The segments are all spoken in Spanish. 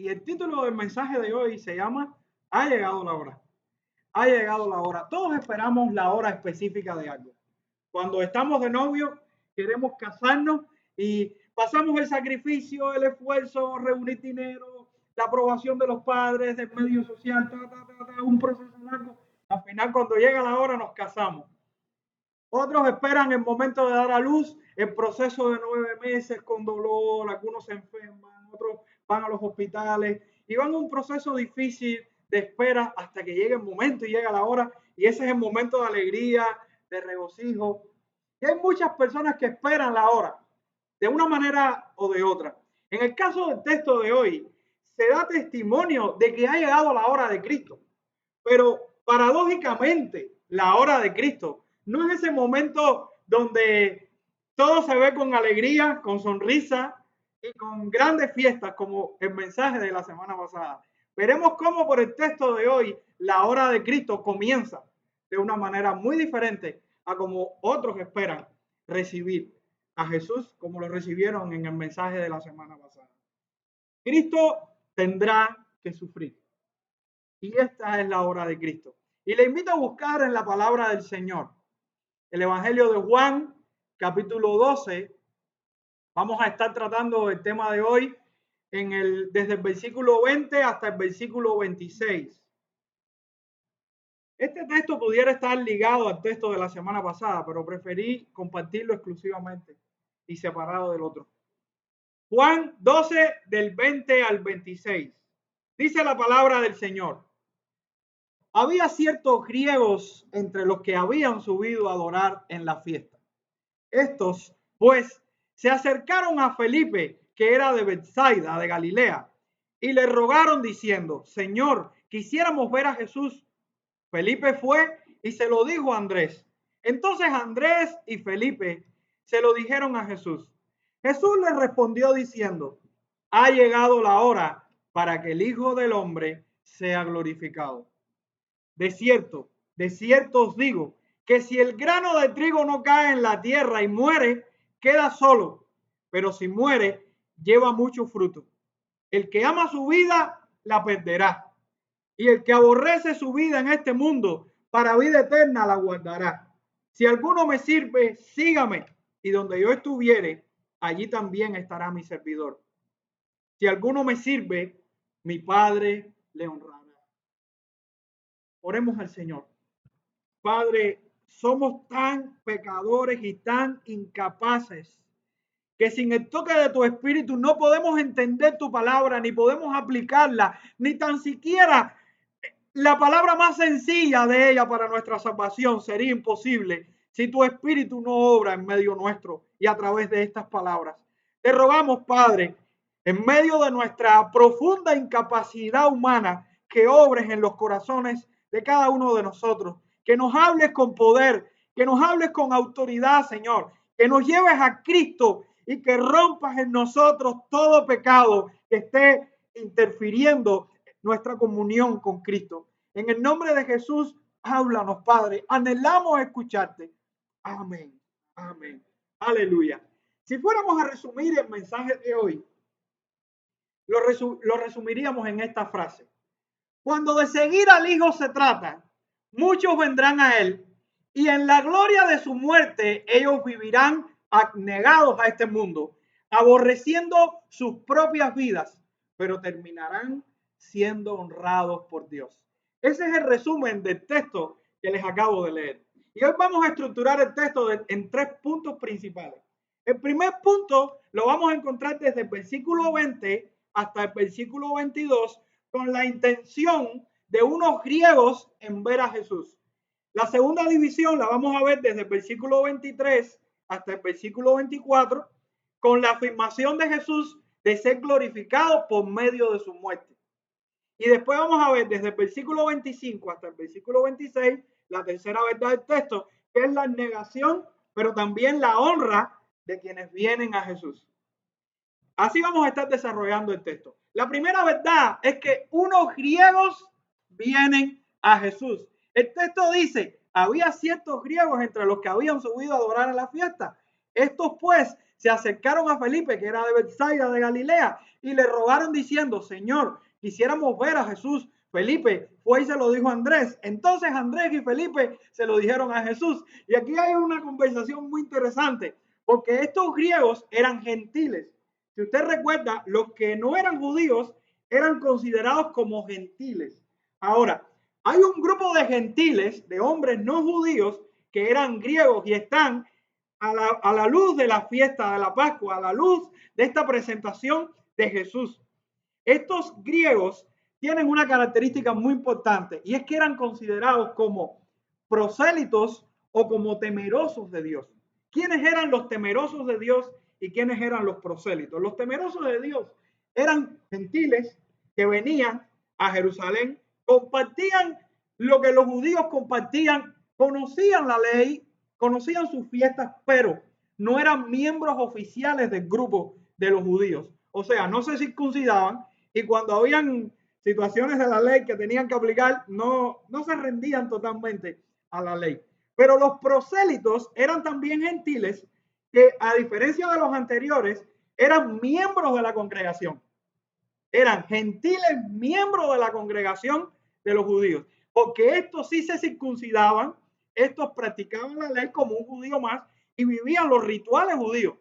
Y el título del mensaje de hoy se llama Ha llegado la hora. Ha llegado la hora. Todos esperamos la hora específica de algo. Cuando estamos de novio, queremos casarnos y pasamos el sacrificio, el esfuerzo, reunir dinero, la aprobación de los padres, del medio social, un proceso largo. Al final, cuando llega la hora, nos casamos. Otros esperan el momento de dar a luz, el proceso de 9 meses con dolor, algunos se enferman, otros van a los hospitales y van a un proceso difícil de espera hasta que llegue el momento y llega la hora, y ese es el momento de alegría, de regocijo. Y hay muchas personas que esperan la hora de una manera o de otra. En el caso del texto de hoy, se da testimonio de que ha llegado la hora de Cristo, pero paradójicamente la hora de Cristo no es ese momento donde todo se ve con alegría, con sonrisa y con grandes fiestas como el mensaje de la semana pasada. Veremos cómo por el texto de hoy la hora de Cristo comienza de una manera muy diferente a como otros esperan recibir a Jesús como lo recibieron en el mensaje de la semana pasada. Cristo tendrá que sufrir. Y esta es la hora de Cristo. Y le invito a buscar en la palabra del Señor. El Evangelio de Juan, capítulo 12. Vamos a estar tratando el tema de hoy desde el versículo 20 hasta el versículo 26. Este texto pudiera estar ligado al texto de la semana pasada, pero preferí compartirlo exclusivamente y separado del otro. Juan 12, del 20 al 26. Dice la palabra del Señor. Había ciertos griegos entre los que habían subido a adorar en la fiesta. Estos, pues, se acercaron a Felipe, que era de Betsaida, de Galilea, y le rogaron diciendo: Señor, quisiéramos ver a Jesús. Felipe fue y se lo dijo a Andrés. Entonces Andrés y Felipe se lo dijeron a Jesús. Jesús les respondió diciendo: ha llegado la hora para que el Hijo del Hombre sea glorificado. De cierto os digo, que si el grano de trigo no cae en la tierra y muere, queda solo, pero si muere, lleva mucho fruto. El que ama su vida, la perderá. Y el que aborrece su vida en este mundo, para vida eterna la guardará. Si alguno me sirve, sígame, y donde yo estuviere, allí también estará mi servidor. Si alguno me sirve, mi Padre le honrará. Oremos al Señor. Padre, somos tan pecadores y tan incapaces que sin el toque de tu Espíritu no podemos entender tu palabra, ni podemos aplicarla, ni tan siquiera la palabra más sencilla de ella para nuestra salvación sería imposible si tu Espíritu no obra en medio nuestro y a través de estas palabras. Te rogamos, Padre, en medio de nuestra profunda incapacidad humana, que obres en los corazones de cada uno de nosotros, que nos hables con poder, que nos hables con autoridad, Señor, que nos lleves a Cristo y que rompas en nosotros todo pecado que esté interfiriendo nuestra comunión con Cristo. En el nombre de Jesús, háblanos, Padre. Anhelamos escucharte. Amén. Amén. Aleluya. Si fuéramos a resumir el mensaje de hoy, lo resumiríamos en esta frase. Cuando de seguir al Hijo se trata, muchos vendrán a Él y en la gloria de su muerte ellos vivirán abnegados a este mundo, aborreciendo sus propias vidas, pero terminarán siendo honrados por Dios. Ese es el resumen del texto que les acabo de leer. Y hoy vamos a estructurar el texto en 3 puntos principales. El primer punto lo vamos a encontrar desde el versículo 20 hasta el versículo 22 con la intención de unos griegos en ver a Jesús. La segunda división la vamos a ver desde el versículo 23 hasta el versículo 24 con la afirmación de Jesús de ser glorificado por medio de su muerte. Y después vamos a ver desde el versículo 25 hasta el versículo 26 la tercera verdad del texto, que es la negación, pero también la honra de quienes vienen a Jesús. Así vamos a estar desarrollando el texto. La primera verdad es que unos griegos vienen a Jesús. El texto dice, había ciertos griegos entre los que habían subido a adorar en la fiesta. Estos pues se acercaron a Felipe, que era de Betsaida de Galilea, y le rogaron diciendo: Señor, quisiéramos ver a Jesús. Felipe fue y se lo dijo a Andrés. Entonces Andrés y Felipe se lo dijeron a Jesús. Y aquí hay una conversación muy interesante, porque estos griegos eran gentiles. Si usted recuerda, los que no eran judíos eran considerados como gentiles. Ahora, hay un grupo de gentiles, de hombres no judíos, que eran griegos y están a la luz de la fiesta de la Pascua, a la luz de esta presentación de Jesús. Estos griegos tienen una característica muy importante, y es que eran considerados como prosélitos o como temerosos de Dios. ¿Quiénes eran los temerosos de Dios y quiénes eran los prosélitos? Los temerosos de Dios eran gentiles que venían a Jerusalén, compartían lo que los judíos compartían, conocían la ley, conocían sus fiestas, pero no eran miembros oficiales del grupo de los judíos. O sea, no se circuncidaban, y cuando habían situaciones de la ley que tenían que aplicar, no se rendían totalmente a la ley. Pero los prosélitos eran también gentiles que, a diferencia de los anteriores, eran miembros de la congregación. Eran gentiles miembros de la congregación de los judíos, porque estos sí se circuncidaban, estos practicaban la ley como un judío más y vivían los rituales judíos.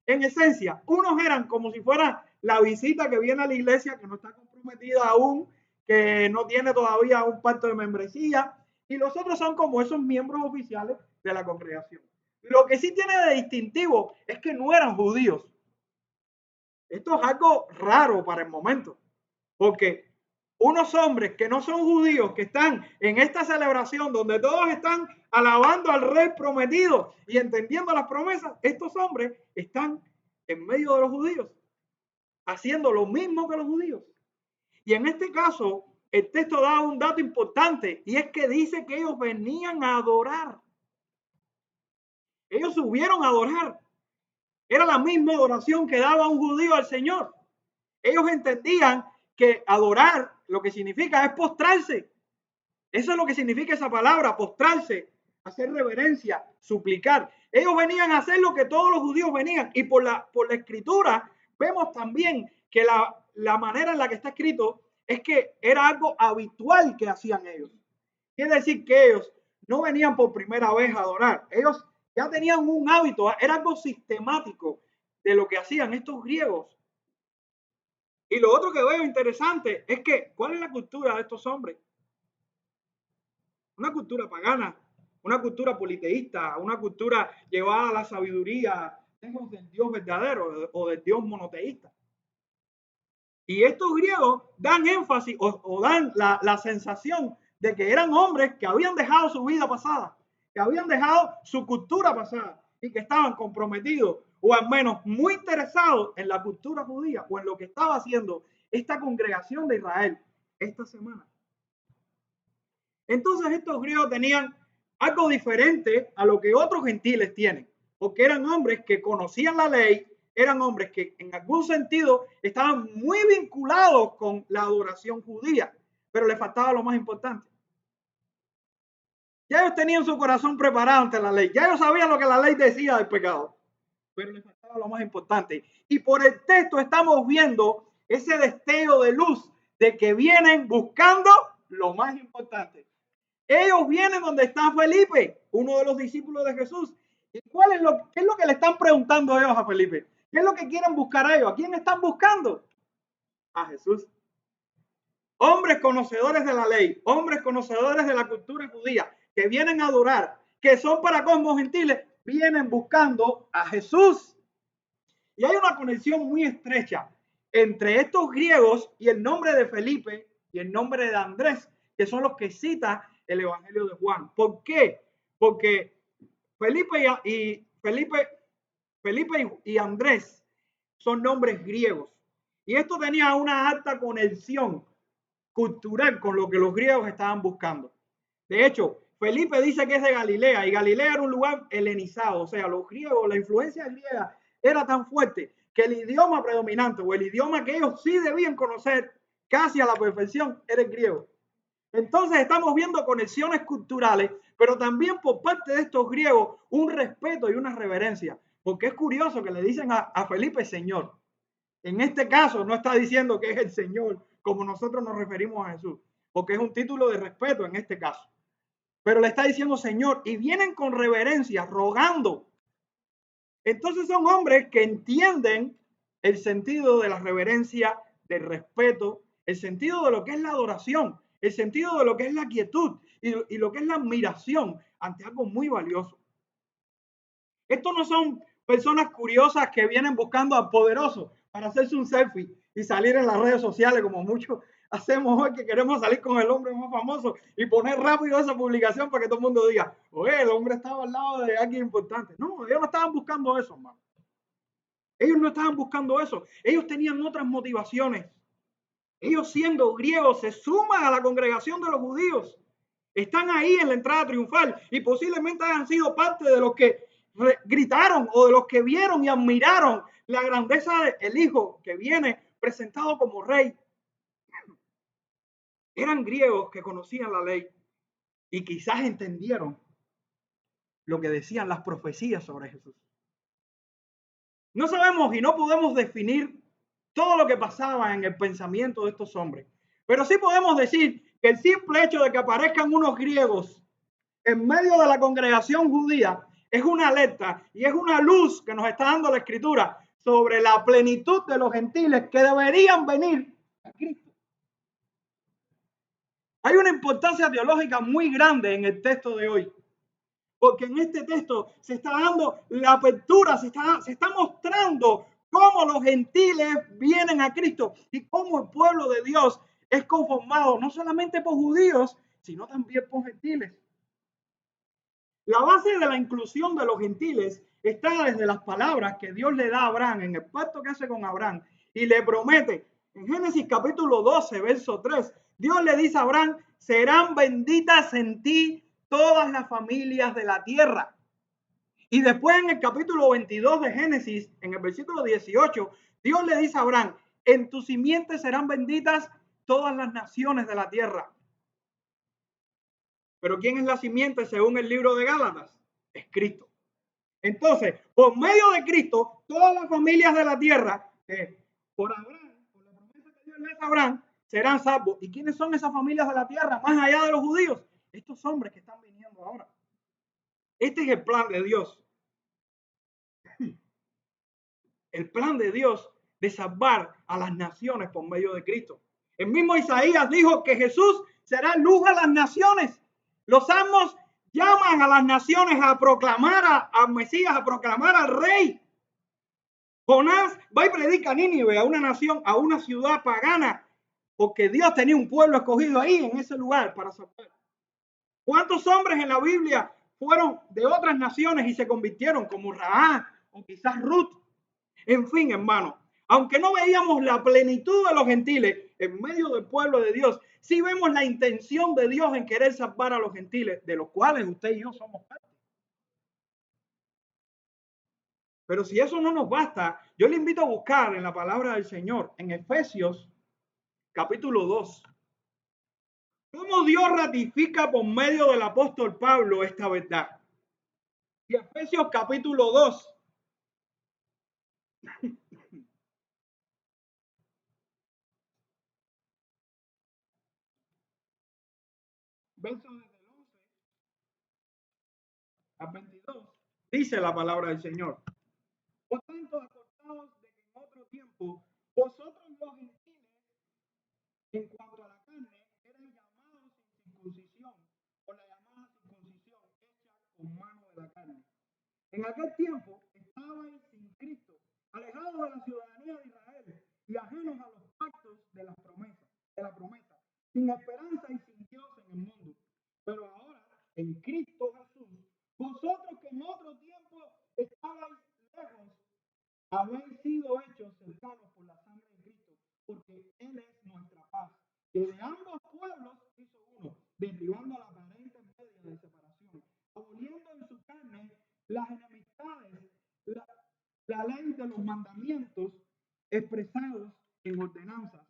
En esencia, unos eran como si fuera la visita que viene a la iglesia, que no está comprometida aún, que no tiene todavía un pacto de membresía, y los otros son como esos miembros oficiales de la congregación. Lo que sí tiene de distintivo es que no eran judíos. Esto es algo raro para el momento, porque unos hombres que no son judíos, que están en esta celebración donde todos están alabando al rey prometido y entendiendo las promesas, estos hombres están en medio de los judíos, haciendo lo mismo que los judíos. Y en este caso, el texto da un dato importante, y es que dice que ellos venían a adorar. Ellos subieron a adorar. Era la misma adoración que daba un judío al Señor. Ellos entendían que adorar lo que significa es postrarse. Eso es lo que significa esa palabra, postrarse, hacer reverencia, suplicar. Ellos venían a hacer lo que todos los judíos venían, y por la escritura vemos también que la manera en la que está escrito es que era algo habitual que hacían ellos. Quiere decir que ellos no venían por primera vez a adorar. Ellos ya tenían un hábito, era algo sistemático de lo que hacían estos griegos. Y lo otro que veo interesante es que, ¿cuál es la cultura de estos hombres? Una cultura pagana, una cultura politeísta, una cultura llevada a la sabiduría, lejos del Dios verdadero o del Dios monoteísta. Y estos griegos dan énfasis o dan la sensación de que eran hombres que habían dejado su vida pasada, que habían dejado su cultura pasada y que estaban comprometidos, o al menos muy interesados en la cultura judía o en lo que estaba haciendo esta congregación de Israel esta semana. Entonces estos griegos tenían algo diferente a lo que otros gentiles tienen, porque eran hombres que conocían la ley, eran hombres que en algún sentido estaban muy vinculados con la adoración judía, pero les faltaba lo más importante. Ya ellos tenían su corazón preparado ante la ley, ya ellos sabían lo que la ley decía del pecado, pero les faltaba lo más importante. Y por el texto estamos viendo ese destello de luz de que vienen buscando lo más importante. Ellos vienen donde está Felipe, uno de los discípulos de Jesús. ¿Y qué es lo que le están preguntando ellos a Felipe? ¿Qué es lo que quieren buscar a ellos? ¿A quién están buscando? A Jesús. Hombres conocedores de la ley, hombres conocedores de la cultura judía, que vienen a adorar, que son para cosmos gentiles, vienen buscando a Jesús. Y hay una conexión muy estrecha entre estos griegos y el nombre de Felipe y el nombre de Andrés, que son los que cita el Evangelio de Juan. ¿Por qué? Porque Felipe y Andrés son nombres griegos. Y esto tenía una alta conexión cultural con lo que los griegos estaban buscando. De hecho, Felipe dice que es de Galilea, y Galilea era un lugar helenizado. O sea, los griegos, la influencia griega era tan fuerte que el idioma predominante, o el idioma que ellos sí debían conocer casi a la perfección, era el griego. Entonces estamos viendo conexiones culturales, pero también por parte de estos griegos un respeto y una reverencia, Porque es curioso que le dicen a Felipe Señor. En este caso no está diciendo que es el Señor, como nosotros nos referimos a Jesús, porque es un título de respeto en este caso. Pero le está diciendo Señor y vienen con reverencia, rogando. Entonces son hombres que entienden el sentido de la reverencia, del respeto, el sentido de lo que es la adoración, el sentido de lo que es la quietud y lo que es la admiración ante algo muy valioso. Estos no son personas curiosas que vienen buscando a poderosos para hacerse un selfie y salir en las redes sociales como muchos hacemos hoy, que queremos salir con el hombre más famoso y poner rápido esa publicación para que todo el mundo diga, oye, el hombre estaba al lado de alguien importante. No, ellos no estaban buscando eso, hermano. Ellos no estaban buscando eso. Ellos tenían otras motivaciones. Ellos, siendo griegos, se suman a la congregación de los judíos. Están ahí en la entrada triunfal y posiblemente hayan sido parte de los que gritaron o de los que vieron y admiraron la grandeza del Hijo que viene presentado como rey. Eran griegos que conocían la ley y quizás entendieron lo que decían las profecías sobre Jesús. No sabemos y no podemos definir todo lo que pasaba en el pensamiento de estos hombres, pero sí podemos decir que el simple hecho de que aparezcan unos griegos en medio de la congregación judía es una alerta y es una luz que nos está dando la Escritura sobre la plenitud de los gentiles que deberían venir a Cristo. Hay una importancia teológica muy grande en el texto de hoy, porque en este texto se está dando la apertura, se está mostrando cómo los gentiles vienen a Cristo y cómo el pueblo de Dios es conformado no solamente por judíos, sino también por gentiles. La base de la inclusión de los gentiles está desde las palabras que Dios le da a Abraham en el pacto que hace con Abraham y le promete en Génesis capítulo 12, verso 3. Dios le dice a Abraham, serán benditas en ti todas las familias de la tierra. Y después en el capítulo 22 de Génesis, en el versículo 18, Dios le dice a Abraham, en tu simiente serán benditas todas las naciones de la tierra. Pero ¿quién es la simiente según el libro de Gálatas? Es Cristo. Entonces, por medio de Cristo, todas las familias de la tierra, por Abraham, por la promesa que Dios le hace a Abraham, serán salvos. ¿Y quiénes son esas familias de la tierra, más allá de los judíos? Estos hombres que están viniendo ahora. Este es el plan de Dios. El plan de Dios de salvar a las naciones por medio de Cristo. El mismo Isaías dijo que Jesús será luz a las naciones. Los salmos llaman a las naciones a proclamar al Mesías, a proclamar al Rey. Jonás va y predica a Nínive, a una nación, a una ciudad pagana, porque Dios tenía un pueblo escogido ahí en ese lugar para salvar. ¿Cuántos hombres en la Biblia fueron de otras naciones y se convirtieron como Rahab o quizás Ruth? En fin, hermano, aunque no veíamos la plenitud de los gentiles en medio del pueblo de Dios, sí vemos la intención de Dios en querer salvar a los gentiles, de los cuales usted y yo somos parte. Pero si eso no nos basta, yo le invito a buscar en la palabra del Señor, en Efesios capítulo 2, cómo Dios ratifica por medio del apóstol Pablo esta verdad. Y Efesios capítulo 2. Versos desde el 11 al 22, dice la palabra del Señor. Por tanto, acordaos de que en otro tiempo vosotros los gentiles, en cuanto a la carne, eran llamados sin circuncisión, o la llamada circuncisión hecha con mano de la carne. En aquel tiempo estabais sin Cristo, alejados de la ciudadanía de Israel y ajenos a los pactos de la promesa, sin esperanza y sin Dios en el mundo. Pero ahora, en Cristo Jesús, vosotros que en otro tiempo estabais lejos, habéis sido hechos cercanos por la sangre de Cristo, porque Él es nuestra paz, que de ambos pueblos hizo uno, derribando la aparente media de separación, aboliendo en su carne las enemistades, la ley de los mandamientos expresados en ordenanzas,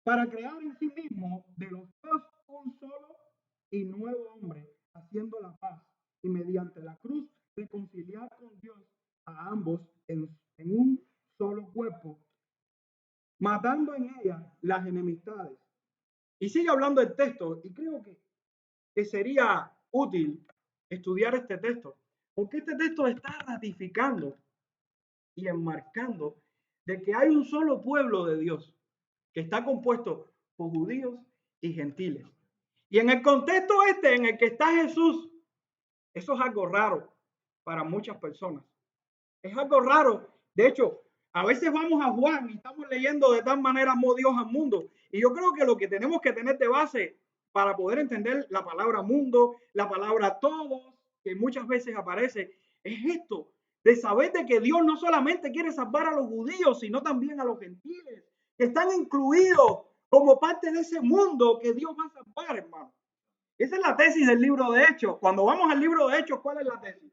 para crear en sí mismo de los dos un solo y nuevo hombre, haciendo la paz, y mediante la cruz matando en ella las enemistades. Y sigue hablando el texto, y creo que sería útil estudiar este texto, porque este texto está ratificando y enmarcando de que hay un solo pueblo de Dios que está compuesto por judíos y gentiles. Y en el contexto este en el que está Jesús, eso es algo raro para muchas personas. Es algo raro. De hecho, a veces vamos a Juan y estamos leyendo de tal manera amó Dios al mundo. Y yo creo que lo que tenemos que tener de base para poder entender la palabra mundo, la palabra todos, que muchas veces aparece, es esto, de saber de que Dios no solamente quiere salvar a los judíos, sino también a los gentiles, que están incluidos como parte de ese mundo que Dios va a salvar, hermano. Esa es la tesis del libro de Hechos. Cuando vamos al libro de Hechos, ¿cuál es la tesis?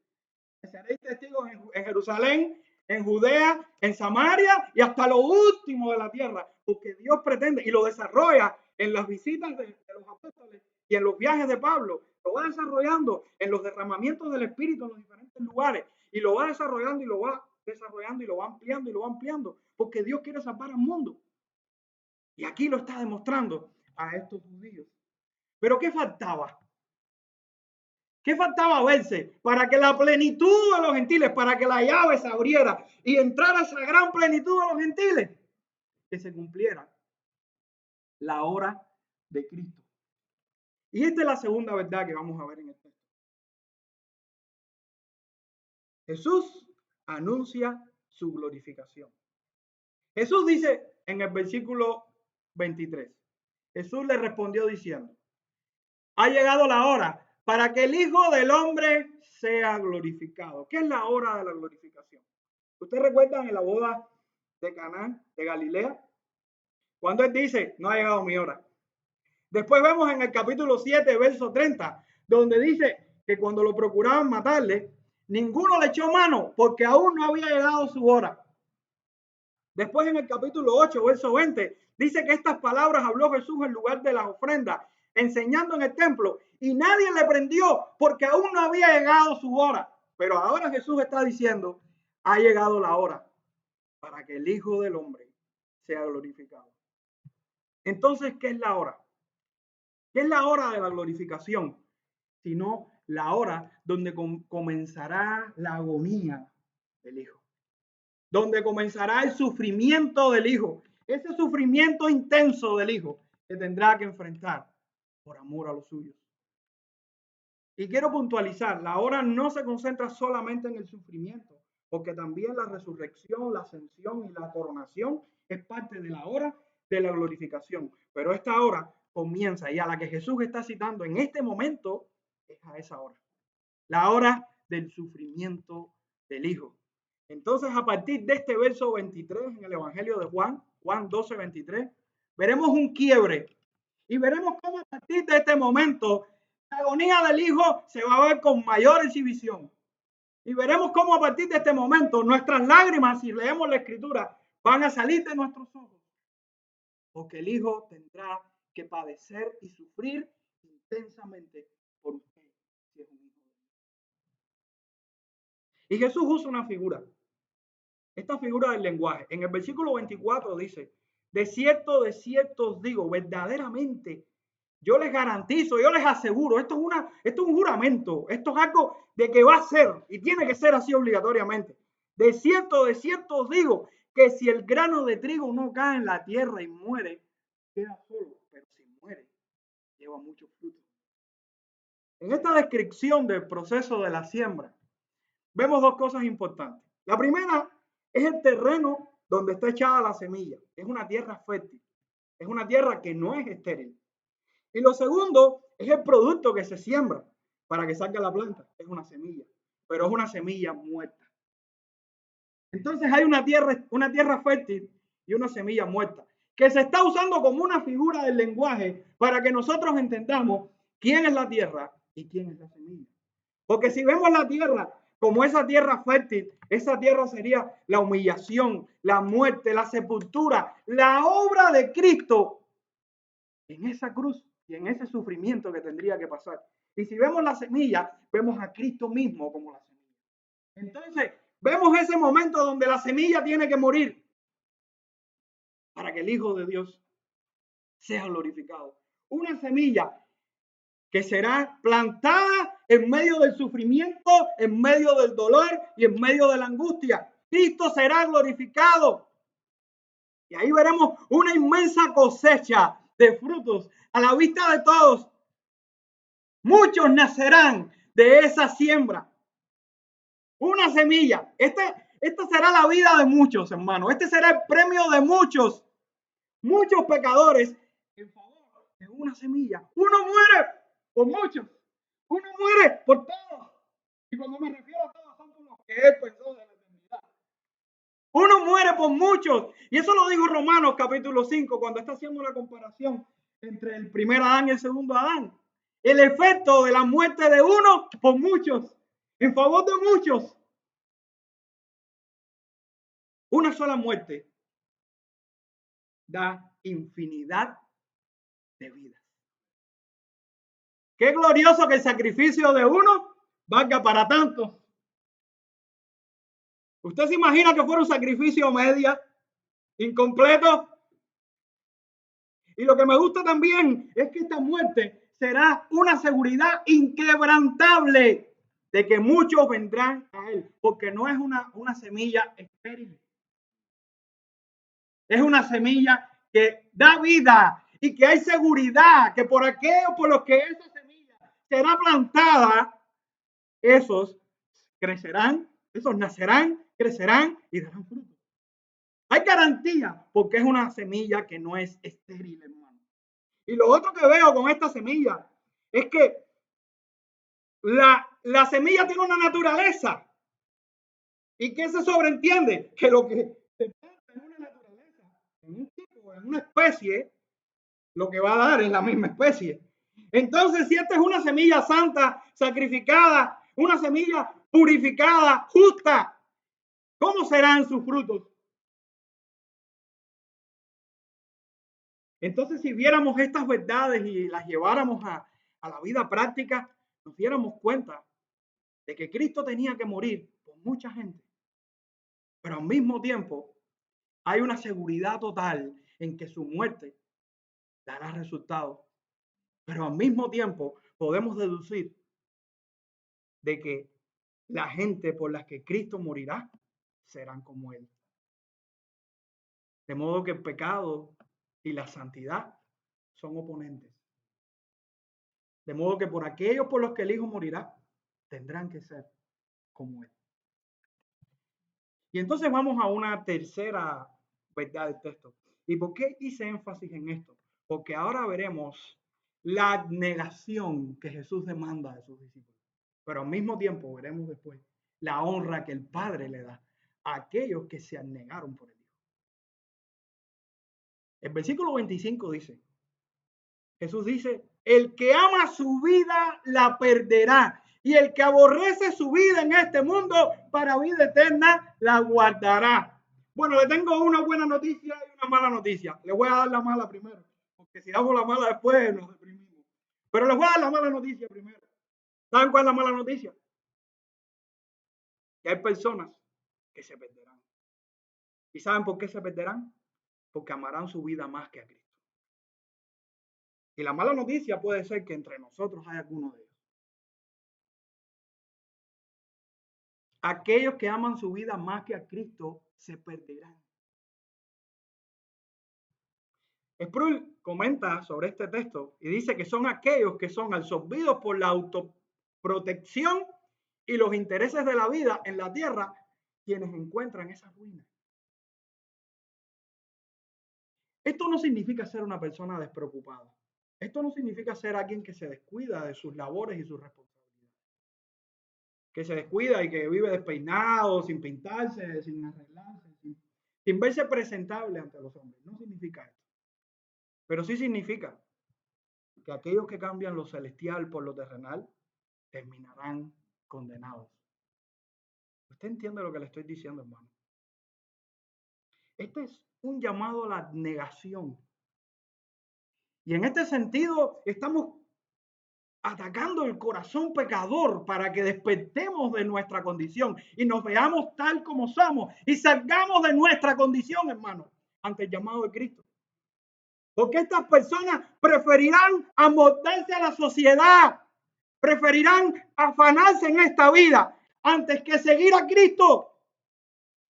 Seréis testigos en Jerusalén, en Judea, en Samaria y hasta lo último de la tierra, porque Dios pretende y lo desarrolla en las visitas de los apóstoles y en los viajes de Pablo, lo va desarrollando en los derramamientos del Espíritu en los diferentes lugares y lo va desarrollando y lo va desarrollando y lo va ampliando y lo va ampliando, porque Dios quiere salvar al mundo. Y aquí lo está demostrando a estos judíos. Pero ¿qué faltaba? ¿Qué faltaba verse para que la plenitud de los gentiles, para que la llave se abriera y entrara esa gran plenitud de los gentiles? Que se cumpliera la hora de Cristo. Y esta es la segunda verdad que vamos a ver en el texto. Jesús anuncia su glorificación. Jesús dice en el versículo 23, Jesús le respondió diciendo, ha llegado la hora para que el Hijo del Hombre sea glorificado. ¿Qué es la hora de la glorificación? ¿Ustedes recuerdan en la boda de Caná de Galilea? Cuando él dice, no ha llegado mi hora. Después vemos en el capítulo 7, verso 30, donde dice que cuando lo procuraban matarle, ninguno le echó mano porque aún no había llegado su hora. Después en el capítulo 8, verso 20, dice que estas palabras habló Jesús en lugar de las ofrendas, enseñando en el templo, y nadie le prendió porque aún no había llegado su hora. Pero ahora Jesús está diciendo, ha llegado la hora para que el Hijo del Hombre sea glorificado. Entonces, ¿qué es la hora? ¿Qué es la hora de la glorificación? Sino la hora donde comenzará la agonía del Hijo, donde comenzará el sufrimiento del Hijo, ese sufrimiento intenso del Hijo que tendrá que enfrentar por amor a los suyos. Y quiero puntualizar, la hora no se concentra solamente en el sufrimiento, porque también la resurrección, la ascensión y la coronación es parte de la hora de la glorificación. Pero esta hora comienza y a la que Jesús está citando en este momento es a esa hora, la hora del sufrimiento del Hijo. Entonces, a partir de este verso 23 en el Evangelio de Juan, Juan 12, 23, veremos un quiebre y veremos cómo a partir de este momento la agonía del Hijo se va a ver con mayor exhibición. Y veremos cómo a partir de este momento nuestras lágrimas, si leemos la Escritura, van a salir de nuestros ojos. Porque el Hijo tendrá que padecer y sufrir intensamente por usted, si es un hijo de Dios. Y Jesús usa una figura. Esta figura del lenguaje. En el versículo 24 dice, de cierto os digo, verdaderamente, yo les garantizo, yo les aseguro, esto es un juramento, esto es algo de que va a ser y tiene que ser así obligatoriamente. De cierto os digo que si el grano de trigo no cae en la tierra y muere, queda solo, pero si muere, lleva mucho fruto. En esta descripción del proceso de la siembra, vemos dos cosas importantes. La primera es el terreno donde está echada la semilla. Es una tierra fértil, es una tierra que no es estéril. Y lo segundo es el producto que se siembra para que salga la planta. Es una semilla, pero es una semilla muerta. Entonces hay una tierra fértil y una semilla muerta, que se está usando como una figura del lenguaje para que nosotros entendamos quién es la tierra y quién es la semilla. Porque si vemos la tierra como esa tierra fértil, esa tierra sería la humillación, la muerte, la sepultura, la obra de Cristo en esa cruz y en ese sufrimiento que tendría que pasar. Y si vemos la semilla, vemos a Cristo mismo como la semilla. Entonces, vemos ese momento donde la semilla tiene que morir. para que el Hijo de Dios sea glorificado. Una semilla que será plantada en medio del sufrimiento, en medio del dolor y en medio de la angustia. Cristo será glorificado. Y ahí veremos una inmensa cosecha de frutos a la vista de todos. Muchos nacerán de esa siembra. Una semilla. Esta será la vida de muchos, hermanos. Este será el premio de muchos pecadores en favor de una semilla. Uno muere por muchos. Uno muere por todos. Y cuando me refiero a todos, son por los que él pensó de la eternidad. Uno muere por muchos. Y eso lo dijo Romanos capítulo 5, cuando está haciendo la comparación entre el primer Adán y el segundo Adán. El efecto de la muerte de uno por muchos, en favor de muchos. Una sola muerte da infinidad de vidas. Qué glorioso que el sacrificio de uno valga para tantos. ¿Usted se imagina que fuera un sacrificio media, incompleto? Y lo que me gusta también es que esta muerte será una seguridad inquebrantable de que muchos vendrán a él, porque no es una semilla estéril. Es una semilla que da vida y que hay seguridad que por aquellos por los que esa semilla será plantada, esos crecerán, esos nacerán, crecerán y darán fruto. Hay garantía porque es una semilla que no es estéril, hermano. Y lo otro que veo con esta semilla es que la semilla tiene una naturaleza. ¿Y qué se sobreentiende? Que lo que se planta en una naturaleza, en un tipo, en una especie, lo que va a dar es la misma especie. Entonces, si esta es una semilla santa, sacrificada, una semilla purificada, justa, ¿cómo serán sus frutos? Entonces, si viéramos estas verdades y las lleváramos a la vida práctica, nos diéramos cuenta de que Cristo tenía que morir por mucha gente. Pero al mismo tiempo, hay una seguridad total en que su muerte dará resultados. Pero al mismo tiempo, podemos deducir de que la gente por la que Cristo morirá serán como Él. De modo que el pecado y la santidad son oponentes. De modo que por aquellos por los que el Hijo morirá, tendrán que ser como Él. Y entonces vamos a una tercera verdad del texto. ¿Y por qué hice énfasis en esto? Porque ahora veremos la abnegación que Jesús demanda de sus discípulos. Pero al mismo tiempo veremos después la honra que el Padre le da a aquellos que se abnegaron por el Hijo. El versículo 25 dice, Jesús dice, el que ama su vida la perderá, y el que aborrece su vida en este mundo para vida eterna la guardará. Bueno, le tengo una buena noticia y una mala noticia. Le voy a dar la mala primero, porque si damos la mala después nos deprimimos. Pero les voy a dar la mala noticia primero. ¿Saben cuál es la mala noticia? Que hay personas que se perderán. ¿Y saben por qué se perderán? Porque amarán su vida más que a Cristo. Y la mala noticia puede ser que entre nosotros hay algunos de ellos. Aquellos que aman su vida más que a Cristo se perderán. Sproul comenta sobre este texto y dice que son aquellos que son absorbidos por la autoprotección y los intereses de la vida en la tierra quienes encuentran esa ruina. Esto no significa ser una persona despreocupada. Esto no significa ser alguien que se descuida de sus labores y sus responsabilidades. Que se descuida y que vive despeinado, sin pintarse, sin arreglarse, sin verse presentable ante los hombres. No significa esto. Pero sí significa que aquellos que cambian lo celestial por lo terrenal terminarán condenados. ¿Usted entiende lo que le estoy diciendo, hermano? Este es un llamado a la abnegación. Y en este sentido estamos atacando el corazón pecador para que despertemos de nuestra condición y nos veamos tal como somos y salgamos de nuestra condición, hermano. ante el llamado de Cristo. Porque estas personas preferirán amoldarse a la sociedad, preferirán afanarse en esta vida antes que seguir a Cristo,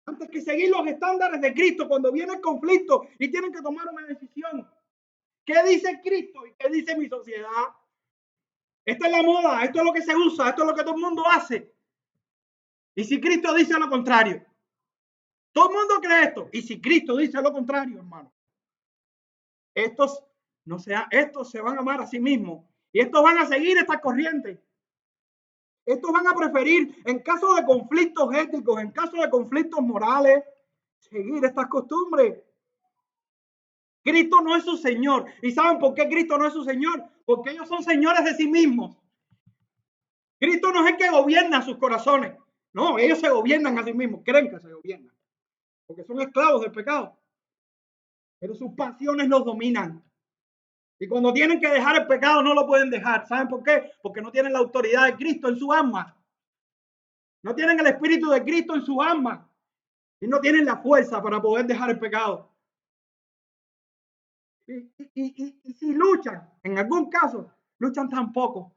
antes que seguir los estándares de Cristo cuando viene el conflicto y tienen que tomar una decisión. ¿Qué dice Cristo y qué dice mi sociedad? Esta es la moda, esto es lo que se usa, esto es lo que todo el mundo hace. ¿Y si Cristo dice lo contrario? Todo el mundo cree esto. ¿Y si Cristo dice lo contrario, hermano? Estos se van a amar a sí mismos y estos van a seguir esta corriente. Estos van a preferir, en caso de conflictos éticos, en caso de conflictos morales, seguir estas costumbres. Cristo no es su Señor. ¿Y saben por qué Cristo no es su Señor? Porque ellos son señores de sí mismos. Cristo no es el que gobierna sus corazones. No, ellos se gobiernan a sí mismos. Creen que se gobiernan. Porque son esclavos del pecado. Pero sus pasiones los dominan. Y cuando tienen que dejar el pecado, no lo pueden dejar. ¿Saben por qué? Porque no tienen la autoridad de Cristo en su alma. No tienen el Espíritu de Cristo en su alma. Y no tienen la fuerza para poder dejar el pecado. Y si luchan, en algún caso, luchan tan poco.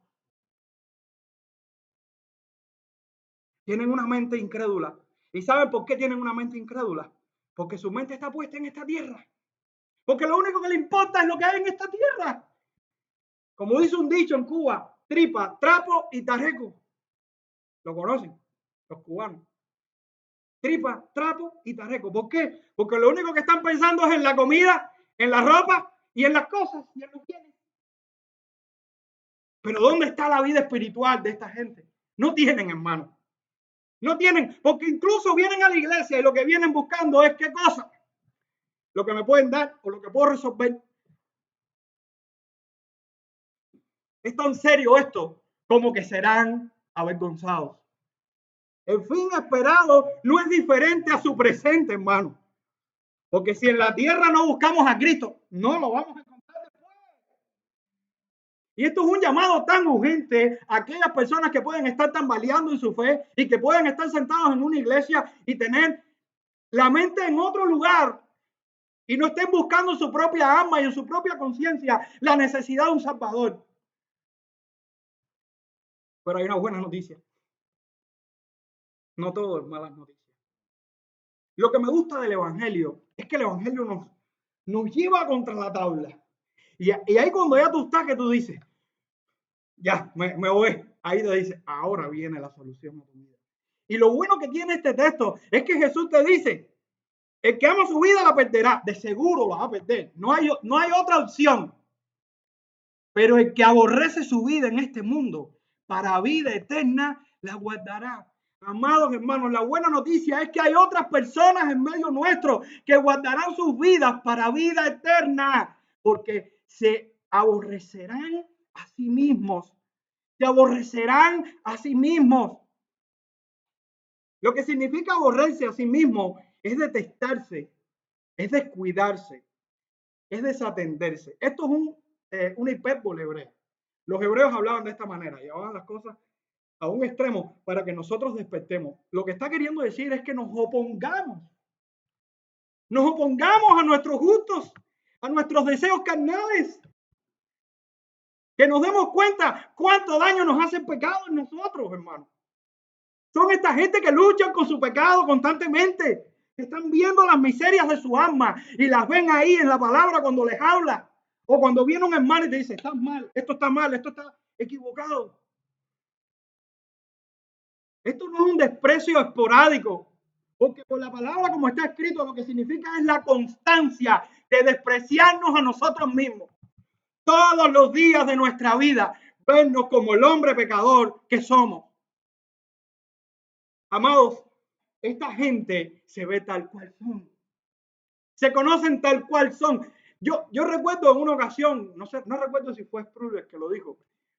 Tienen una mente incrédula. ¿Y saben por qué tienen una mente incrédula? Porque su mente está puesta en esta tierra. Porque lo único que le importa es lo que hay en esta tierra. Como dice un dicho en Cuba, tripa, trapo y tarreco. ¿Lo conocen? Los cubanos. Tripa, trapo y tarreco. ¿Por qué? Porque lo único que están pensando es en la comida, en la ropa y en las cosas y en los bienes. Pero ¿dónde está la vida espiritual de esta gente? No tienen, hermano. No tienen, porque incluso vienen a la iglesia y lo que vienen buscando es qué cosa. Lo que me pueden dar o lo que puedo resolver. Es tan serio esto como que serán avergonzados. El fin esperado no es diferente a su presente, hermano. Porque si en la tierra no buscamos a Cristo, no lo vamos a encontrar después. Y esto es un llamado tan urgente a aquellas personas que pueden estar tambaleando en su fe y que pueden estar sentados en una iglesia y tener la mente en otro lugar y no estén buscando en su propia alma y en su propia conciencia la necesidad de un Salvador. Pero hay una buena noticia. No todo es malas noticias. Lo que me gusta del Evangelio es que el Evangelio nos lleva contra la tabla. Y ahí cuando ya tú estás, que tú dices, ya, me voy. Ahí te dice, ahora viene la solución a tu vida. Y lo bueno que tiene este texto es que Jesús te dice, el que ama su vida la perderá. De seguro la va a perder. No hay otra opción. Pero el que aborrece su vida en este mundo, para vida eterna, la guardará. Amados hermanos, la buena noticia es que hay otras personas en medio nuestro que guardarán sus vidas para vida eterna, porque se aborrecerán a sí mismos. Se aborrecerán a sí mismos. Lo que significa aborrerse a sí mismo es detestarse, es descuidarse, es desatenderse. Esto es una hipérbole hebrea. Los hebreos hablaban de esta manera, llevaban las cosas a un extremo para que nosotros despertemos. Lo que está queriendo decir es que nos opongamos a nuestros gustos, a nuestros deseos carnales, que nos demos cuenta cuánto daño nos hace el pecado en nosotros, hermano. Son esta gente que luchan con su pecado constantemente, que están viendo las miserias de su alma y las ven ahí en la palabra cuando les habla. O cuando viene un hermano y te dice, estás mal, esto está equivocado. Esto no es un desprecio esporádico, porque por la palabra como está escrito lo que significa es la constancia de despreciarnos a nosotros mismos. Todos los días de nuestra vida, vernos como el hombre pecador que somos. Amados, esta gente se ve tal cual son. Se conocen tal cual son. Yo recuerdo en una ocasión, no recuerdo si fue Sproul el que lo dijo,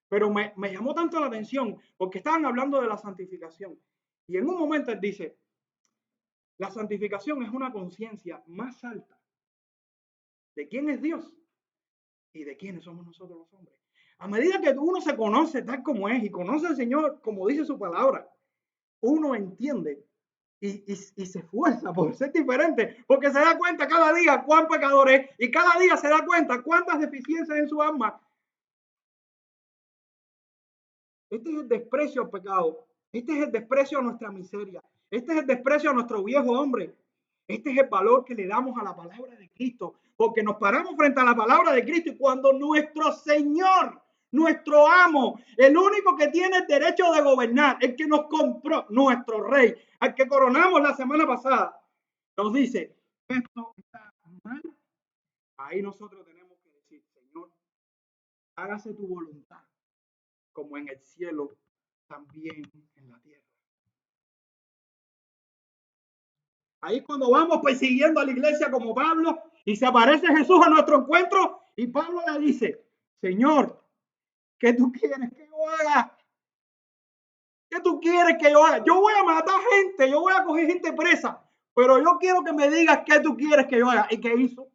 pero me llamó tanto la atención porque estaban hablando de la santificación. Y en un momento él dice, la santificación es una conciencia más alta de quién es Dios y de quiénes somos nosotros los hombres. A medida que uno se conoce tal como es y conoce al Señor como dice su palabra, uno entiende y se esfuerza por ser diferente, porque se da cuenta cada día cuán pecador es y cada día se da cuenta cuántas deficiencias en su alma. Este es el desprecio al pecado. Este es el desprecio a nuestra miseria. Este es el desprecio a nuestro viejo hombre. Este es el valor que le damos a la palabra de Cristo, porque nos paramos frente a la palabra de Cristo y cuando nuestro Señor, nuestro amo, el único que tiene el derecho de gobernar, el que nos compró, nuestro rey, al que coronamos la semana pasada, nos dice, esto está mal, ahí nosotros tenemos que decir, Señor, hágase tu voluntad, como en el cielo, también en la tierra. Ahí cuando vamos persiguiendo a la iglesia como Pablo y se aparece Jesús a nuestro encuentro y Pablo le dice, Señor, ¿qué tú quieres que yo haga? ¿Qué tú quieres que yo haga? Yo voy a matar gente, yo voy a coger gente presa, pero yo quiero que me digas qué tú quieres que yo haga. ¿Y qué hizo?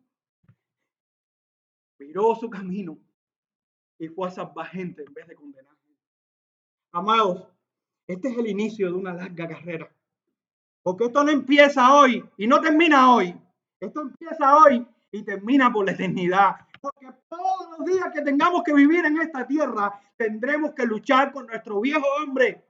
Miró su camino y fue a salvar gente en vez de condenar gente. Amados, este es el inicio de una larga carrera. Porque esto no empieza hoy y no termina hoy. Esto empieza hoy y termina por la eternidad. Porque todos los días que tengamos que vivir en esta tierra, tendremos que luchar con nuestro viejo hombre.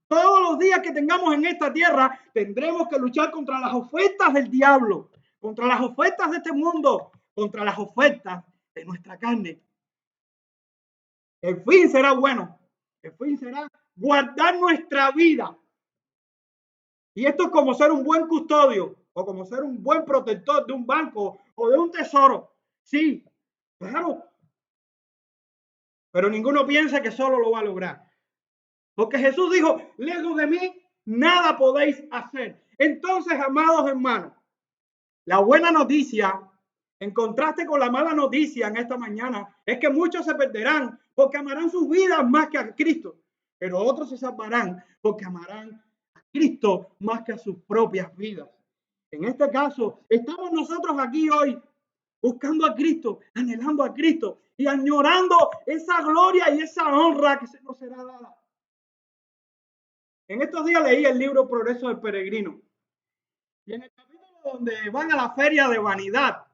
Todos los días que tengamos en esta tierra, tendremos que luchar contra las ofertas del diablo, contra las ofertas de este mundo, contra las ofertas de nuestra carne. El fin será bueno. El fin será guardar nuestra vida. Y esto es como ser un buen custodio o como ser un buen protector de un banco o de un tesoro. Sí, claro. Pero ninguno piensa que solo lo va a lograr. Porque Jesús dijo, lejos de mí, nada podéis hacer. Entonces, amados hermanos, la buena noticia, en contraste con la mala noticia en esta mañana, es que muchos se perderán porque amarán sus vidas más que a Cristo. Pero otros se salvarán porque amarán a Cristo más que a sus propias vidas. En este caso, estamos nosotros aquí hoy buscando a Cristo, anhelando a Cristo y añorando esa gloria y esa honra que se nos será dada. En estos días leí el libro Progreso del Peregrino y en el capítulo donde van a la feria de vanidad,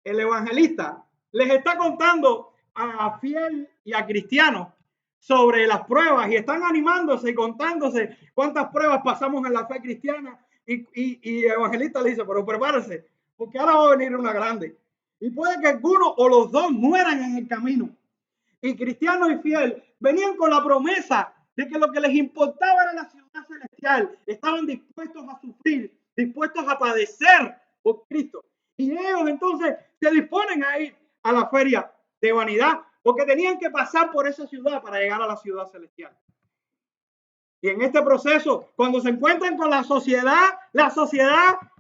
el evangelista les está contando a fiel y a cristiano sobre las pruebas y están animándose y contándose cuántas pruebas pasamos en la fe cristiana y el evangelista le dice, pero prepárense, porque ahora va a venir una grande. Y puede que alguno o los dos mueran en el camino. Y cristiano y fiel venían con la promesa de que lo que les importaba era la ciudad celestial. Estaban dispuestos a sufrir, dispuestos a padecer por Cristo. Y ellos entonces se disponen a ir a la feria de vanidad porque tenían que pasar por esa ciudad para llegar a la ciudad celestial. Y en este proceso, cuando se encuentran con la sociedad,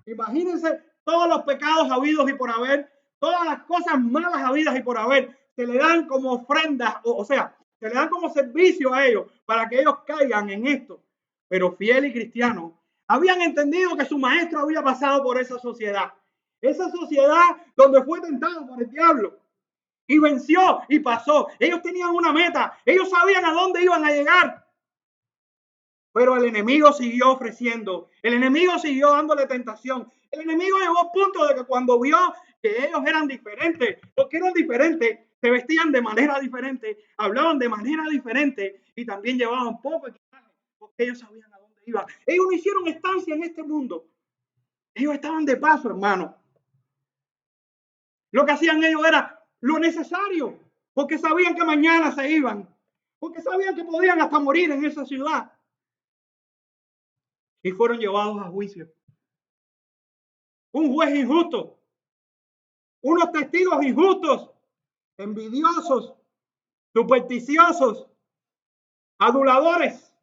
imagínense todos los pecados habidos y por haber, todas las cosas malas habidas y por haber, se le dan como ofrendas, o sea, se le dan como servicio a ellos para que ellos caigan en esto. Pero fiel y cristiano habían entendido que su maestro había pasado por esa sociedad donde fue tentado por el diablo y venció y pasó. Ellos tenían una meta, ellos sabían a dónde iban a llegar. Pero el enemigo siguió ofreciendo, el enemigo siguió dándole tentación. El enemigo llegó al punto de que cuando vio que ellos eran diferentes, porque eran diferentes, se vestían de manera diferente, hablaban de manera diferente y también llevaban poco equipaje, porque ellos sabían a dónde iban. Ellos no hicieron estancia en este mundo. Ellos estaban de paso, hermano. Lo que hacían ellos era lo necesario, porque sabían que mañana se iban, porque sabían que podían hasta morir en esa ciudad. Y fueron llevados a juicio. Un juez injusto, unos testigos injustos, envidiosos, supersticiosos, aduladores,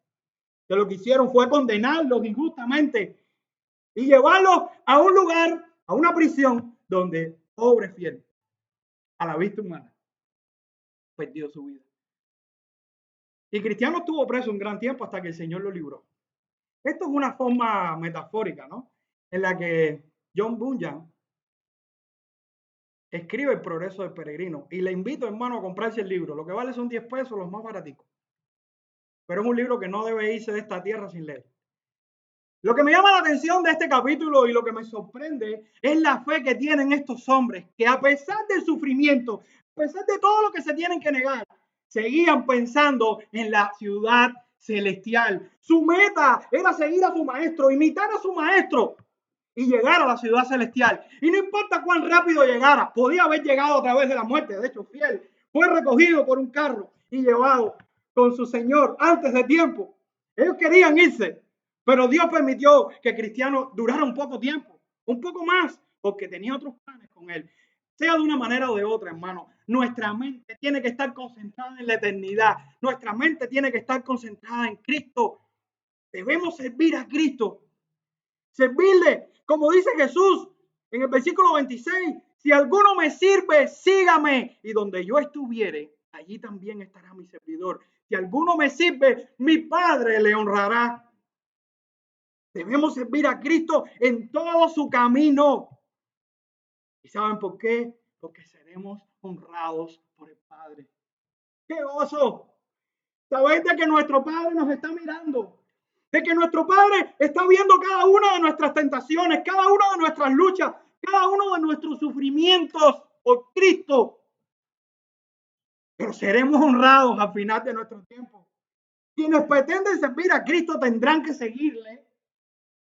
que lo que hicieron fue condenarlos injustamente y llevarlos a un lugar, a una prisión donde pobre fiel a la vista humana perdió su vida. Y Cristiano estuvo preso un gran tiempo hasta que el Señor lo libró. Esto es una forma metafórica, ¿no? En la que John Bunyan escribe El Progreso del Peregrino y le invito, hermano, a comprarse el libro. Lo que vale son 10 pesos, los más baraticos. pero es un libro que no debe irse de esta tierra sin leer. Lo que me llama la atención de este capítulo y lo que me sorprende es la fe que tienen estos hombres, que a pesar del sufrimiento, a pesar de todo lo que se tienen que negar, seguían pensando en la ciudad celestial. Su meta era seguir a su maestro, imitar a su maestro y llegar a la ciudad celestial. Y no importa cuán rápido llegara, podía haber llegado a través de la muerte. De hecho, Fiel fue recogido por un carro y llevado con su Señor antes de tiempo. Ellos querían irse, pero Dios permitió que Cristiano durara un poco tiempo, un poco más, porque tenía otros planes con él. Sea de una manera o de otra, hermano, nuestra mente tiene que estar concentrada en la eternidad. Nuestra mente tiene que estar concentrada en Cristo. Debemos servir a Cristo. Servirle, como dice Jesús en el versículo 26, si alguno me sirve, sígame, y donde yo estuviere, allí también estará mi servidor. Si alguno me sirve, mi Padre le honrará. Debemos servir a Cristo en todo su camino. ¿Y saben por qué? Porque seremos honrados por el Padre. ¡Qué gozo! Saber de que nuestro Padre nos está mirando, de que nuestro Padre está viendo cada una de nuestras tentaciones, cada una de nuestras luchas, cada uno de nuestros sufrimientos por Cristo. Pero seremos honrados al final de nuestro tiempo. Quienes pretenden servir a Cristo tendrán que seguirle.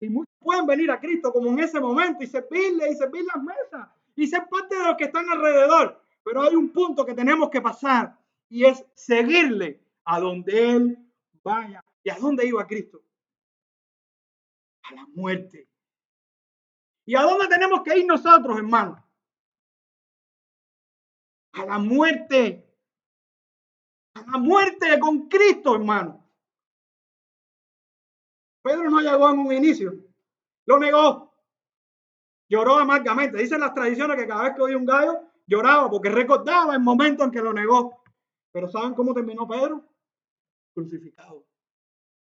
Y muchos pueden venir a Cristo como en ese momento y servirle y servir las mesas y ser parte de los que están alrededor. Pero hay un punto que tenemos que pasar y es seguirle a donde Él vaya. ¿Y a dónde iba Cristo? A la muerte. ¿Y a dónde tenemos que ir nosotros, hermanos? A la muerte. A la muerte con Cristo, hermano. Pedro no llegó en un inicio. Lo negó. Lloró amargamente. Dicen las tradiciones que cada vez que oía un gallo, lloraba porque recordaba el momento en que lo negó. Pero ¿saben cómo terminó Pedro? Crucificado.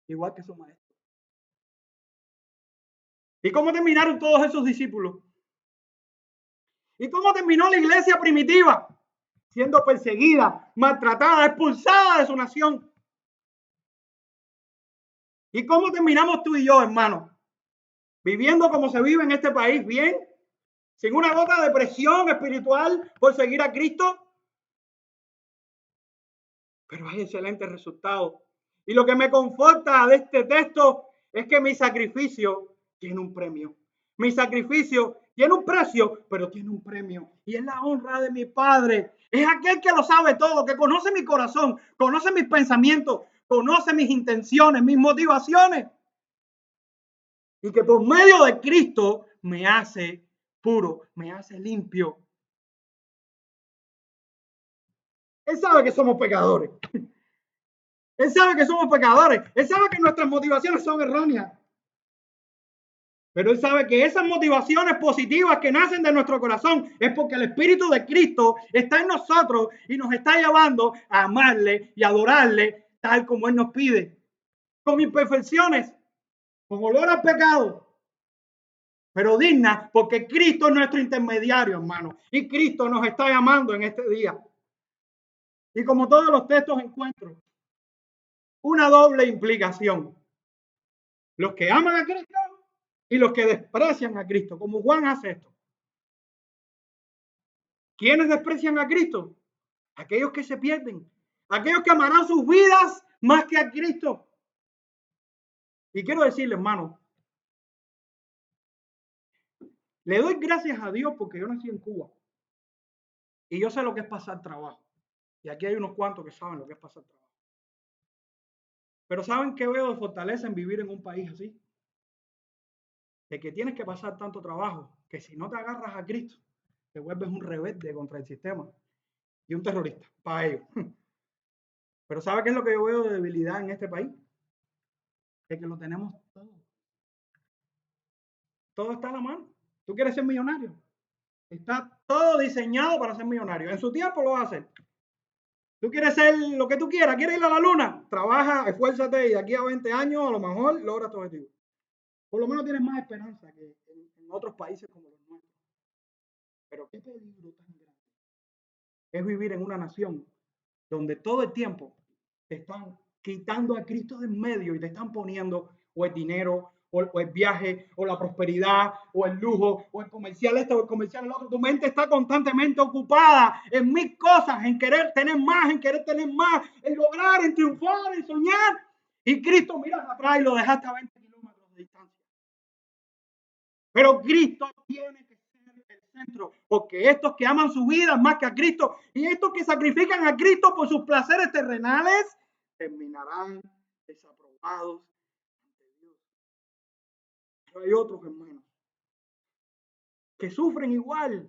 Igual que su maestro. ¿Y cómo terminaron todos esos discípulos? ¿Y cómo terminó la iglesia primitiva? Siendo perseguida, maltratada, expulsada de su nación. ¿Y cómo terminamos tú y yo, hermano? Viviendo como se vive en este país, bien, sin una gota de presión espiritual por seguir a Cristo. Pero hay excelentes resultados. Y lo que me conforta de este texto es que mi sacrificio tiene un premio. Mi sacrificio tiene un precio, pero tiene un premio. Y es la honra de mi Padre. Es aquel que lo sabe todo, que conoce mi corazón, conoce mis pensamientos, conoce mis intenciones, mis motivaciones. Y que por medio de Cristo me hace puro, me hace limpio. Él sabe que somos pecadores. Él sabe que somos pecadores. Él sabe que nuestras motivaciones son erróneas. Pero Él sabe que esas motivaciones positivas que nacen de nuestro corazón es porque el Espíritu de Cristo está en nosotros y nos está llevando a amarle y adorarle tal como Él nos pide. Con imperfecciones, con olor al pecado, pero digna porque Cristo es nuestro intermediario, hermano. Y Cristo nos está llamando en este día. Y como todos los textos encuentro una doble implicación. Los que aman a Cristo y los que desprecian a Cristo, como Juan hace esto. ¿Quiénes desprecian a Cristo? Aquellos que se pierden, aquellos que amarán sus vidas más que a Cristo. Y quiero decirle, hermano, le doy gracias a Dios porque yo nací en Cuba y yo sé lo que es pasar trabajo. Y aquí hay unos cuantos que saben lo que es pasar trabajo. Pero ¿saben qué veo de fortaleza en vivir en un país así? De que tienes que pasar tanto trabajo que si no te agarras a Cristo, te vuelves un rebelde contra el sistema y un terrorista para ellos. Pero ¿sabe qué es lo que yo veo de debilidad en este país? Es que lo tenemos todo. Todo está a la mano. ¿Tú quieres ser millonario? Está todo diseñado para ser millonario. En su tiempo lo vas a hacer. Tú quieres ser lo que tú quieras, quieres ir a la luna, trabaja, esfuérzate y de aquí a 20 años a lo mejor logras tu objetivo. Por lo menos tienes más esperanza que en otros países como los nuestros. Pero qué peligro tan grande es vivir en una nación donde todo el tiempo te están quitando a Cristo de en medio y te están poniendo o el dinero, o el viaje, o la prosperidad, o el lujo, o el comercial este, o el comercial el otro. Tu mente está constantemente ocupada en mil cosas, en querer tener más, en lograr, en triunfar, en soñar. Y Cristo miras atrás y lo dejaste a 20 kilómetros de distancia. Pero Cristo tiene que ser el centro, porque estos que aman su vida más que a Cristo y estos que sacrifican a Cristo por sus placeres terrenales, terminarán desaprobados ante Dios. Pero hay otros hermanos que sufren igual,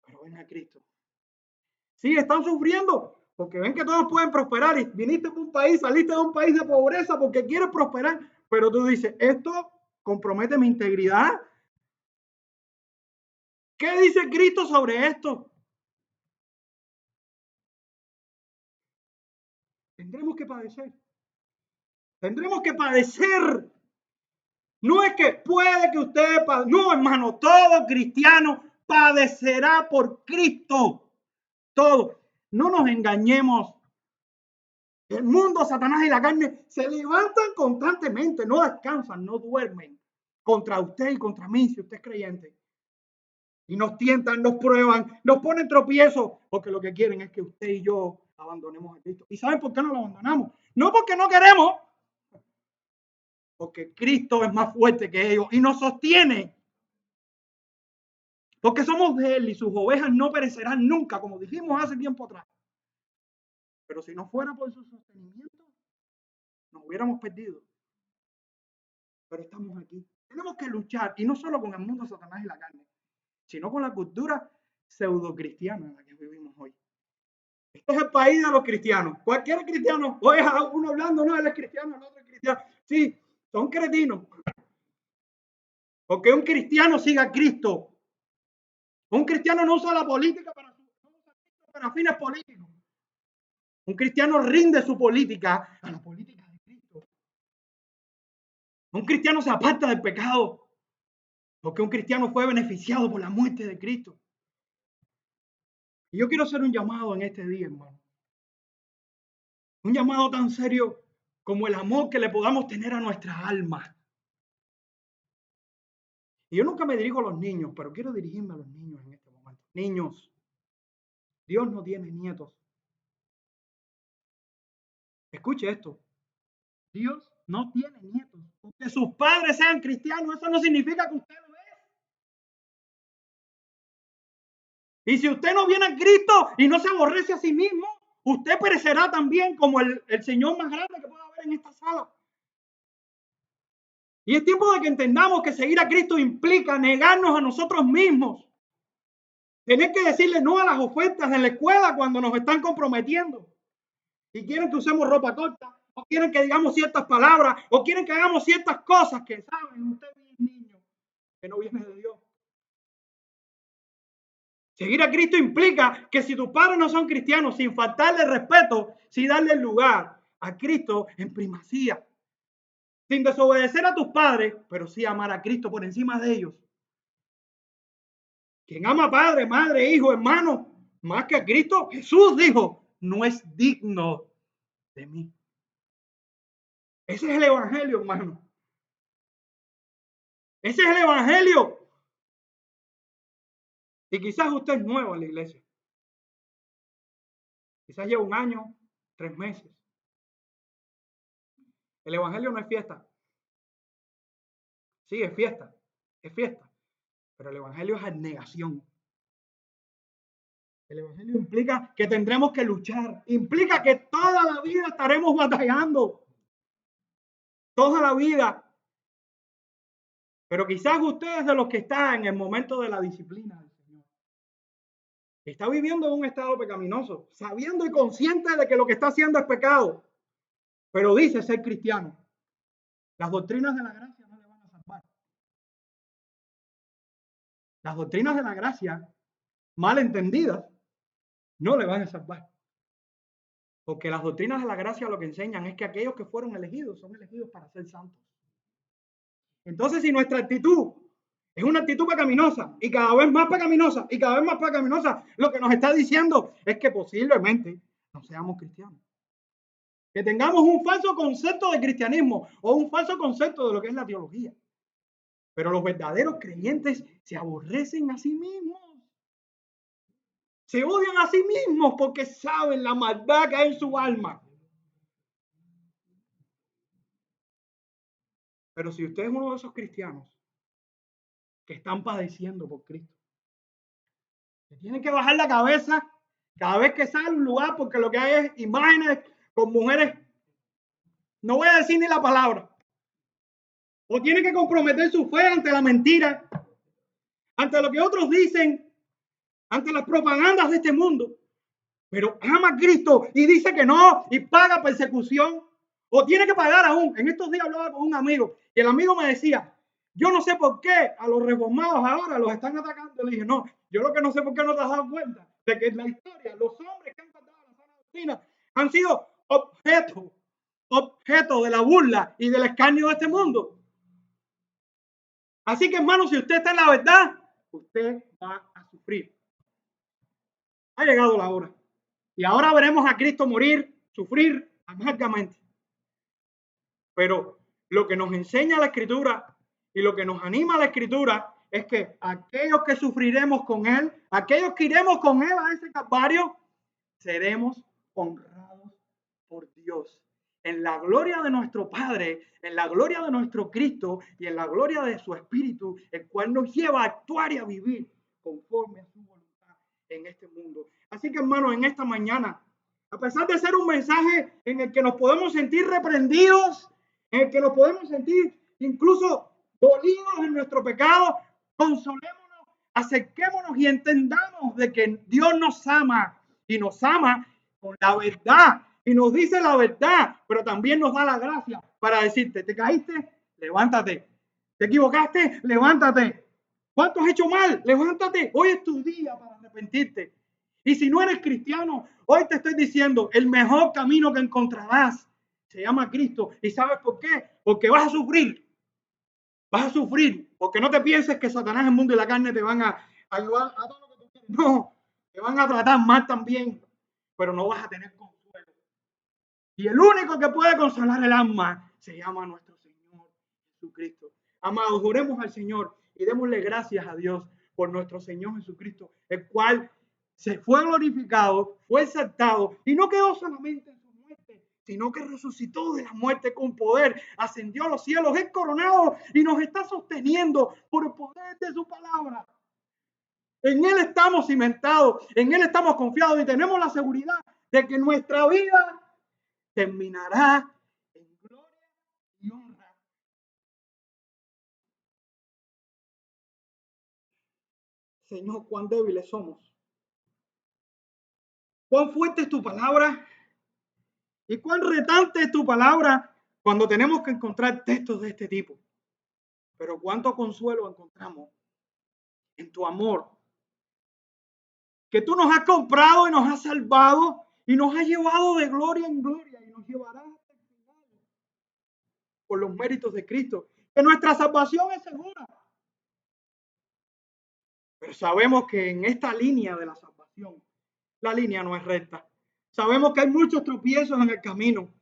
pero ven a Cristo. Sí, están sufriendo porque ven que todos pueden prosperar y viniste de un país, saliste de un país de pobreza porque quieres prosperar, pero tú dices, esto compromete mi integridad. ¿Qué dice Cristo sobre esto? Tendremos que padecer. Tendremos que padecer. No es que puede que usted, no, hermano, todo cristiano padecerá por Cristo. Todo. No nos engañemos. El mundo, Satanás y la carne se levantan constantemente, no descansan, no duermen contra usted y contra mí, si usted es creyente. Y nos tientan, nos prueban, nos ponen tropiezos, porque lo que quieren es que usted y yo abandonemos a Cristo. ¿Y saben por qué no lo abandonamos? No porque no queremos, porque Cristo es más fuerte que ellos y nos sostiene. Porque somos de Él y sus ovejas no perecerán nunca, como dijimos hace tiempo atrás. Pero si no fuera por su sostenimiento, nos hubiéramos perdido. Pero estamos aquí. Tenemos que luchar, y no solo con el mundo, Satanás y la carne, sino con la cultura pseudo-cristiana en la que vivimos hoy. Este es el país de los cristianos. Cualquier cristiano, hoy es uno hablando, no, él es cristiano, el otro es cristiano. Sí, son cretinos. Porque un cristiano sigue a Cristo. Un cristiano no usa la política para fines políticos. Un cristiano rinde su política a la política de Cristo. Un cristiano se aparta del pecado. Porque un cristiano fue beneficiado por la muerte de Cristo. Y yo quiero hacer un llamado en este día, hermano. Un llamado tan serio como el amor que le podamos tener a nuestra alma. Y yo nunca me dirijo a los niños, pero quiero dirigirme a los niños en este momento. Niños, Dios no tiene nietos. Escuche esto. Dios no tiene nietos. Porque sus padres sean cristianos, eso no significa que usted lo es. Y si usted no viene a Cristo y no se aborrece a sí mismo, usted perecerá también como el Señor más grande que pueda haber en esta sala. Y es tiempo de que entendamos que seguir a Cristo implica negarnos a nosotros mismos. Tener que decirle no a las ofertas de la escuela cuando nos están comprometiendo. Y quieren que usemos ropa corta, o quieren que digamos ciertas palabras, o quieren que hagamos ciertas cosas que saben usted bien, niño, que no viene de Dios. Seguir a Cristo implica que si tus padres no son cristianos, sin faltarle respeto, sin darle lugar a Cristo en primacía. Sin desobedecer a tus padres, pero sí amar a Cristo por encima de ellos. Quien ama a padre, madre, hijo, hermano, más que a Cristo, Jesús dijo, no es digno de mí. Ese es el evangelio, hermano. Ese es el evangelio. Y quizás usted es nuevo en la iglesia. Quizás lleva un año, 3 meses. El evangelio no es fiesta. Sí, es fiesta. Es fiesta. Pero el evangelio es abnegación. El evangelio implica que tendremos que luchar. Implica que toda la vida estaremos batallando. Toda la vida. Pero quizás usted es de los que está en el momento de la disciplina del Señor. Está viviendo en un estado pecaminoso, sabiendo y consciente de que lo que está haciendo es pecado. Pero dice ser cristiano. Las doctrinas de la gracia no le van a salvar. Las doctrinas de la gracia, mal entendidas, no le van a salvar. Porque las doctrinas de la gracia lo que enseñan es que aquellos que fueron elegidos son elegidos para ser santos. Entonces, si nuestra actitud es una actitud pecaminosa y cada vez más pecaminosa y cada vez más pecaminosa, lo que nos está diciendo es que posiblemente no seamos cristianos. Que tengamos un falso concepto de cristianismo o un falso concepto de lo que es la teología. Pero los verdaderos creyentes se aborrecen a sí mismos. Se odian a sí mismos porque saben la maldad que hay en su alma. Pero si usted es uno de esos cristianos que están padeciendo por Cristo, que tienen que bajar la cabeza cada vez que sale a un lugar porque lo que hay es imágenes con mujeres, no voy a decir ni la palabra, o tienen que comprometer su fe ante la mentira, ante lo que otros dicen, ante las propagandas de este mundo, pero ama a Cristo y dice que no y paga persecución, o tiene que pagar aún. En estos días hablaba con un amigo y el amigo me decía, yo no sé por qué a los reformados ahora los están atacando. Le dije, no, yo lo que no sé por qué no te has dado cuenta de que en la historia los hombres que han faltado a la sana doctrina han sido objeto de la burla y del escarnio de este mundo. Así que, hermano, si usted está en la verdad, usted va a sufrir. Ha llegado la hora. Y ahora veremos a Cristo morir, sufrir amargamente. Pero lo que nos enseña la Escritura y lo que nos anima a la Escritura es que aquellos que sufriremos con Él, aquellos que iremos con Él a ese calvario, seremos honrados por Dios. En la gloria de nuestro Padre, en la gloria de nuestro Cristo y en la gloria de su Espíritu, el cual nos lleva a actuar y a vivir conforme a su voluntad en este mundo. Así que, hermanos, en esta mañana, a pesar de ser un mensaje en el que nos podemos sentir reprendidos, en el que nos podemos sentir incluso dolidos en nuestro pecado, consolémonos, acerquémonos y entendamos de que Dios nos ama y nos ama con la verdad y nos dice la verdad, pero también nos da la gracia para decirte, te caíste, levántate, te equivocaste, levántate, ¿cuánto has hecho mal? Levántate, hoy es tu día para arrepentirte. Y si no eres cristiano, hoy te estoy diciendo, el mejor camino que encontrarás se llama Cristo. ¿Y sabes por qué? Porque vas a sufrir. Vas a sufrir. Porque no te pienses que Satanás, el mundo y la carne te van a ayudar a todo lo que tú quieres. No, te van a tratar mal también. Pero no vas a tener consuelo. Y el único que puede consolar el alma se llama nuestro Señor Jesucristo. Amados, oremos al Señor y démosle gracias a Dios por nuestro Señor Jesucristo, el cual se fue glorificado, fue exaltado y no quedó solamente en su muerte, sino que resucitó de la muerte con poder, ascendió a los cielos, es coronado y nos está sosteniendo por el poder de su palabra. En Él estamos cimentados, en Él estamos confiados y tenemos la seguridad de que nuestra vida terminará en gloria y honra. Señor, cuán débiles somos. Cuán fuerte es tu palabra y cuán retante es tu palabra cuando tenemos que encontrar textos de este tipo. Pero cuánto consuelo encontramos en tu amor, que tú nos has comprado y nos has salvado y nos has llevado de gloria en gloria y nos llevarás hasta el final por los méritos de Cristo. Que nuestra salvación es segura. Pero sabemos que en esta línea de la salvación, la línea no es recta. Sabemos que hay muchos tropiezos en el camino.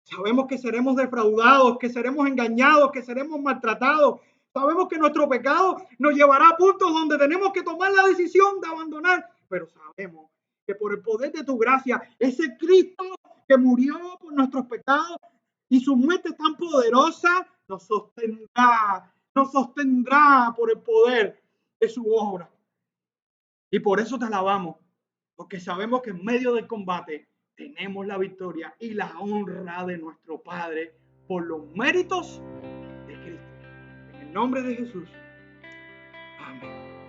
Sabemos que seremos defraudados, que seremos engañados, que seremos maltratados. Sabemos que nuestro pecado nos llevará a puntos donde tenemos que tomar la decisión de abandonar. Pero sabemos que por el poder de tu gracia, ese Cristo que murió por nuestros pecados y su muerte tan poderosa, nos sostendrá por el poder de su obra. Y por eso te alabamos, porque sabemos que en medio del combate tenemos la victoria y la honra de nuestro Padre por los méritos de Cristo. En el nombre de Jesús. Amén.